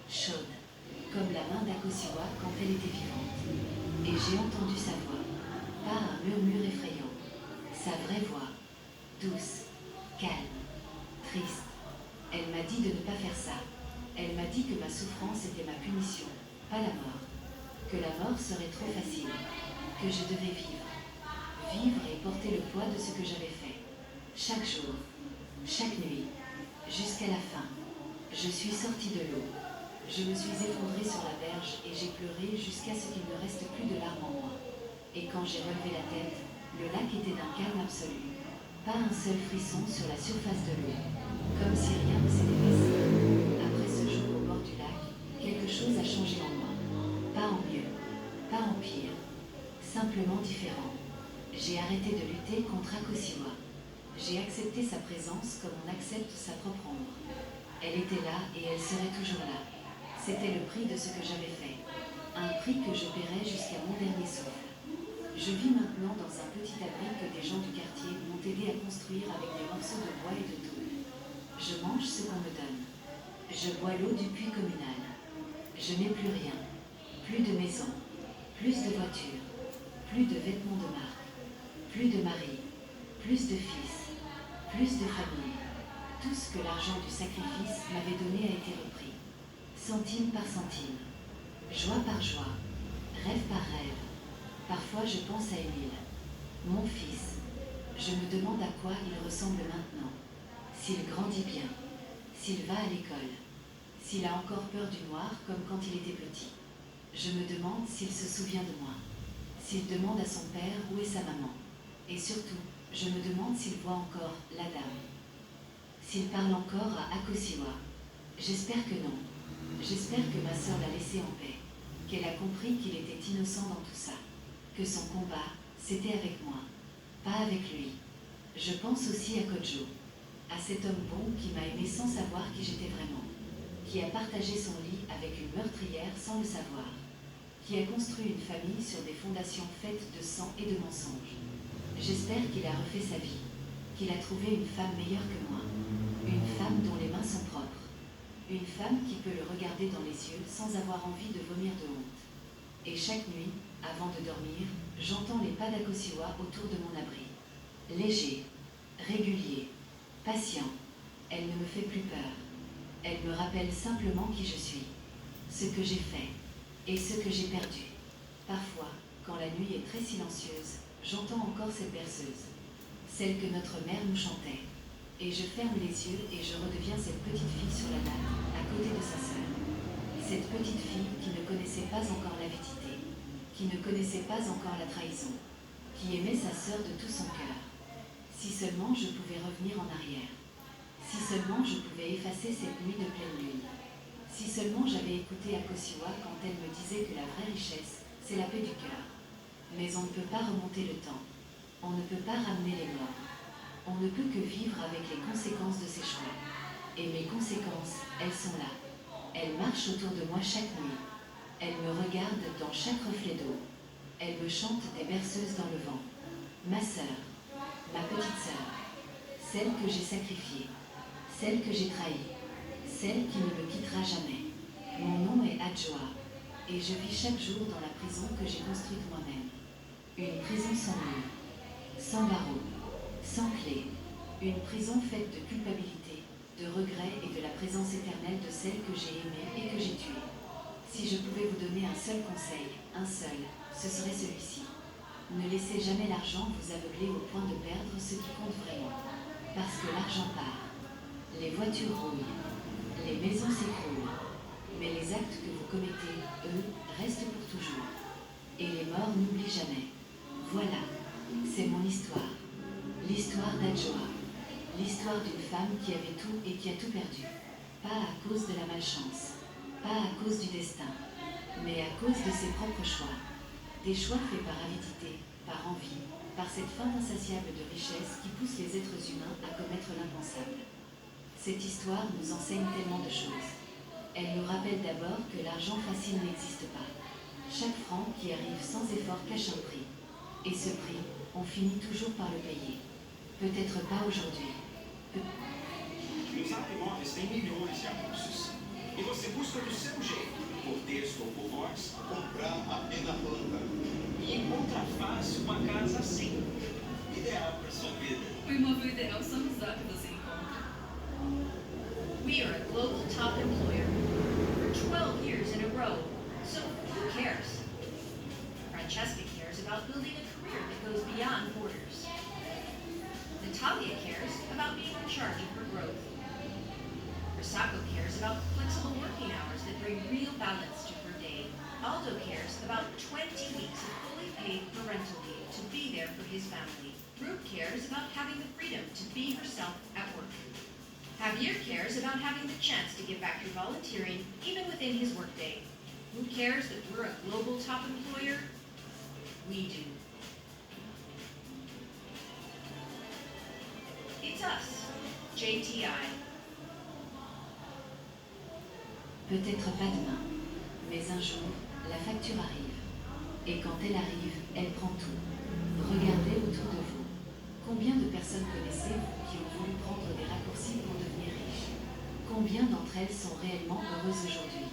chaude, comme la main d'Akosiwa quand elle était vivante. Et j'ai entendu sa voix, pas un murmure effrayant, sa vraie voix, douce, calme, triste. Elle m'a dit de ne pas faire ça. Elle m'a dit que ma souffrance était ma punition, pas la mort. Que la mort serait trop facile, que je devais vivre. Vivre et porter le poids de ce que j'avais fait. Chaque jour, chaque nuit, jusqu'à la fin. Je suis sortie de l'eau. Je me suis effondrée sur la berge et j'ai pleuré jusqu'à ce qu'il ne reste plus de larmes en moi. Et quand j'ai relevé la tête, le lac était d'un calme absolu. Pas un seul frisson sur la surface de l'eau. Comme si rien ne s'était passé. Après ce jour au bord du lac, quelque chose a changé en moi. Pas en mieux, pas en pire. Simplement différent. J'ai arrêté de lutter contre Akosiwa. J'ai accepté sa présence comme on accepte sa propre ombre. Elle était là et elle serait toujours là. C'était le prix de ce que j'avais fait. Un prix que je paierais jusqu'à mon dernier souffle. Je vis maintenant dans un petit abri que des gens du quartier m'ont aidé à construire avec des morceaux de bois et de tôle. Je mange ce qu'on me donne. Je bois l'eau du puits communal. Je n'ai plus rien. Plus de maison. Plus de voiture. Plus de vêtements de marque. Plus de mari. Plus de fils. Plus de famille. Tout ce que l'argent du sacrifice m'avait donné a été repris. Centime par centime. Joie par joie. Rêve par rêve. Parfois je pense à Émile. Mon fils. Je me demande à quoi il ressemble maintenant. S'il grandit bien. S'il va à l'école. S'il a encore peur du noir comme quand il était petit. Je me demande s'il se souvient de moi. S'il demande à son père où est sa maman. Et surtout, je me demande s'il voit encore la dame. S'il parle encore à Akosiwa. J'espère que non. J'espère que ma sœur l'a laissé en paix. Qu'elle a compris qu'il était innocent dans tout ça. Que son combat, c'était avec moi. Pas avec lui. Je pense aussi à Kojo. À cet homme bon qui m'a aimé sans savoir qui j'étais vraiment. Qui a partagé son lit avec une meurtrière sans le savoir. Qui a construit une famille sur des fondations faites de sang et de mensonges. J'espère qu'il a refait sa vie. Qu'il a trouvé une femme meilleure que moi. Une femme dont les mains sont propres. Une femme qui peut le regarder dans les yeux sans avoir envie de vomir de honte. Et chaque nuit, avant de dormir, j'entends les pas d'Akosiwa autour de mon abri. Léger, régulier, patient. Elle ne me fait plus peur. Elle me rappelle simplement qui je suis. Ce que j'ai fait. Et ce que j'ai perdu. Parfois, quand la nuit est très silencieuse, j'entends encore cette berceuse. Celle que notre mère nous chantait. Et je ferme les yeux et je redeviens cette petite fille sur la natte, à côté de sa sœur. Cette petite fille qui ne connaissait pas encore l'avidité, qui ne connaissait pas encore la trahison, qui aimait sa sœur de tout son cœur. Si seulement je pouvais revenir en arrière. Si seulement je pouvais effacer cette nuit de pleine lune. Si seulement j'avais écouté Akosiwa quand elle me disait que la vraie richesse, c'est la paix du cœur. Mais on ne peut pas remonter le temps. On ne peut pas ramener les morts. On ne peut que vivre avec les conséquences de ses choix. Et mes conséquences, elles sont là. Elles marchent autour de moi chaque nuit. Elles me regardent dans chaque reflet d'eau. Elles me chantent des berceuses dans le vent. Ma sœur, ma petite sœur, celle que j'ai sacrifiée, celle que j'ai trahie, celle qui ne me quittera jamais. Mon nom est Adjoa, et je vis chaque jour dans la prison que j'ai construite moi-même. Une prison sans mur, sans barreaux, sans clé, une prison faite de culpabilité, de regret et de la présence éternelle de celle que j'ai aimée et que j'ai tuée. Si je pouvais vous donner un seul conseil, un seul, ce serait celui-ci. Ne laissez jamais l'argent vous aveugler au point de perdre ce qui compte vraiment. Parce que l'argent part. Les voitures roulent. Les maisons s'écroulent. Mais les actes que vous commettez, eux, restent pour toujours. Et les morts n'oublient jamais. Voilà, c'est mon histoire. L'histoire d'Adjoa. L'histoire d'une femme qui avait tout et qui a tout perdu. Pas à cause de la malchance. Pas à cause du destin. Mais à cause de ses propres choix. Des choix faits par avidité, par envie, par cette faim insatiable de richesse qui pousse les êtres humains à commettre l'impensable. Cette histoire nous enseigne tellement de choses. Elle nous rappelle d'abord que l'argent facile n'existe pas. Chaque franc qui arrive sans effort cache un prix. Et ce prix, on finit toujours par le payer. Peut-être pas aujourd'hui. Nos arguments es 100 milhões de anúncios. E você busca do seu jeito, por texto ou por voz, comprar apenas planta. e encontra fácil uma casa assim, ideal para sua vida. O imóvel ideal só nos dá que você encontra. We are a global top employer for 12 years in a row, so who cares? Francesca cares about building a career that goes beyond borders. Natalia cares about being in charge of her growth. Risako cares about flexible working hours that bring real balance to her day. Aldo cares about 20 weeks of fully paid parental leave to be there for his family. Ruth cares about having the freedom to be herself at work. Javier cares about having the chance to give back to volunteering even within his workday. Who cares that we're a global top employer? We do. It's us, JTI. Peut-être pas demain, mais un jour, la facture arrive. Et quand elle arrive, elle prend tout. Regardez autour de vous. Combien de personnes connaissez-vous qui ont voulu prendre des raccourcis pour devenir riches? Combien d'entre elles sont réellement heureuses aujourd'hui?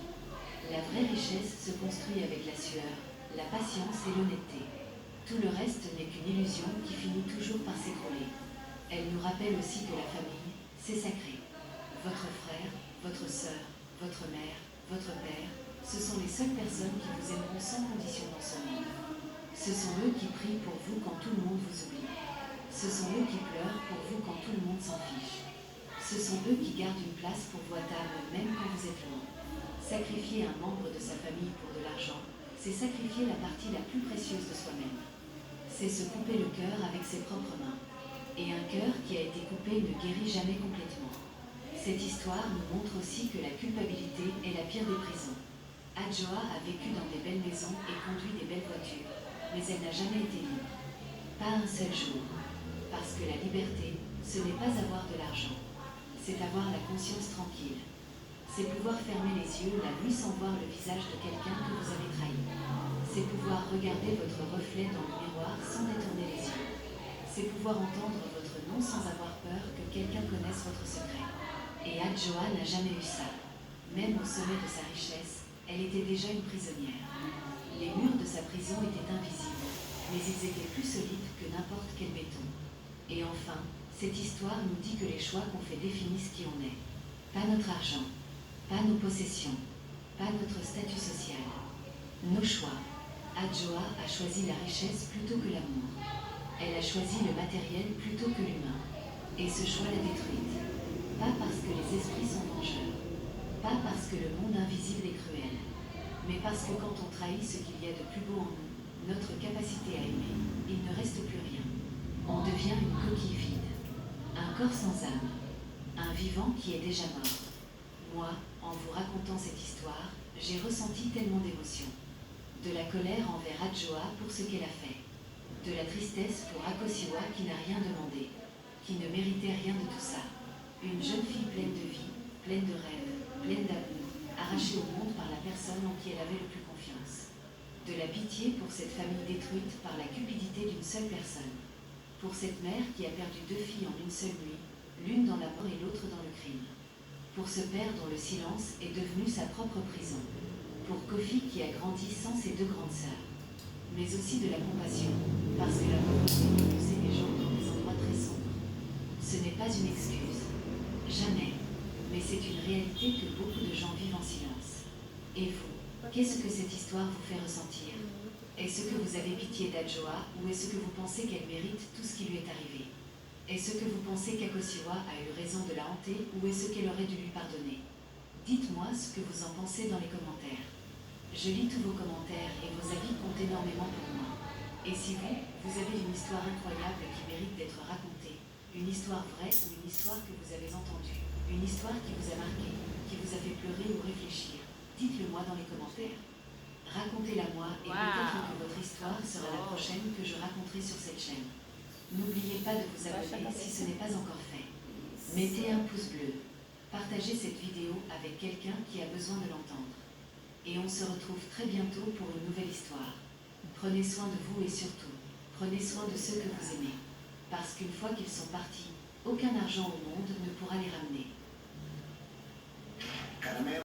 La vraie richesse se construit avec la sueur, la patience et l'honnêteté. Tout le reste n'est qu'une illusion qui finit toujours par s'écrouler. Elle nous rappelle aussi que la famille, c'est sacré. Votre frère, votre sœur, votre mère, votre père, ce sont les seules personnes qui vous aimeront sans condition dans ce monde. Ce sont eux qui prient pour vous quand tout le monde vous oublie. Ce sont eux qui pleurent pour vous quand tout le monde s'en fiche. Ce sont eux qui gardent une place pour vos tables même quand vous êtes loin. Sacrifier un membre de sa famille pour de l'argent, c'est sacrifier la partie la plus précieuse de soi-même. C'est se couper le cœur avec ses propres mains. Et un cœur qui a été coupé ne guérit jamais complètement. Cette histoire nous montre aussi que la culpabilité est la pire des prisons. Adjoa a vécu dans des belles maisons et conduit des belles voitures, mais elle n'a jamais été libre. Pas un seul jour. Parce que la liberté, ce n'est pas avoir de l'argent. C'est avoir la conscience tranquille. C'est pouvoir fermer les yeux la nuit sans voir le visage de quelqu'un que vous avez trahi. C'est pouvoir regarder votre reflet dans le miroir sans détourner les yeux. C'est pouvoir entendre votre nom sans avoir peur que quelqu'un connaisse votre secret. Et Adjoa n'a jamais eu ça. Même au sommet de sa richesse, elle était déjà une prisonnière. Les murs de sa prison étaient invisibles, mais ils étaient plus solides que n'importe quel béton. Et enfin, cette histoire nous dit que les choix qu'on fait définissent qui on est. Pas notre argent, pas nos possessions, pas notre statut social. Nos choix. Adjoa a choisi la richesse plutôt que l'amour. Elle a choisi le matériel plutôt que l'humain. Et ce choix l'a détruite. Pas parce que les esprits sont vengeurs, pas parce que le monde invisible est cruel, mais parce que quand on trahit ce qu'il y a de plus beau en nous, notre capacité à aimer, il ne reste plus rien. On devient une coquille vide, un corps sans âme, un vivant qui est déjà mort. Moi, en vous racontant cette histoire, j'ai ressenti tellement d'émotions. De la colère envers Adjoa pour ce qu'elle a fait. De la tristesse pour Akosiwa qui n'a rien demandé, qui ne méritait rien de tout ça. Une jeune fille pleine de vie, pleine de rêves, pleine d'amour, arrachée au monde par la personne en qui elle avait le plus confiance. De la pitié pour cette famille détruite par la cupidité d'une seule personne. Pour cette mère qui a perdu 2 filles en une seule nuit, l'une dans la mort et l'autre dans le crime. Pour ce père dont le silence est devenu sa propre prison. Pour Kofi qui a grandi sans ses 2 grandes sœurs. Mais aussi de la compassion, parce que la pauvreté peut pousser les gens dans des endroits très sombres. Ce n'est pas une excuse. Jamais. Mais c'est une réalité que beaucoup de gens vivent en silence. Et vous, qu'est-ce que cette histoire vous fait ressentir? Est-ce que vous avez pitié d'Adjoa ou est-ce que vous pensez qu'elle mérite tout ce qui lui est arrivé? Est-ce que vous pensez qu'Akosiwa a eu raison de la hanter ou est-ce qu'elle aurait dû lui pardonner? Dites-moi ce que vous en pensez dans les commentaires. Je lis tous vos commentaires et vos avis comptent énormément pour moi. Et si vous avez une histoire incroyable qui mérite d'être racontée, une histoire vraie ou une histoire que vous avez entendue, une histoire qui vous a marqué, qui vous a fait pleurer ou réfléchir, dites-le moi dans les commentaires. Racontez-la moi et peut-être que votre histoire sera la prochaine que je raconterai sur cette chaîne. N'oubliez pas de vous abonner si ce n'est pas encore fait. Mettez un pouce bleu. Partagez cette vidéo avec quelqu'un qui a besoin de l'entendre. Et on se retrouve très bientôt pour une nouvelle histoire. Prenez soin de vous et surtout, prenez soin de ceux que vous aimez. Parce qu'une fois qu'ils sont partis, aucun argent au monde ne pourra les ramener. Caramelo.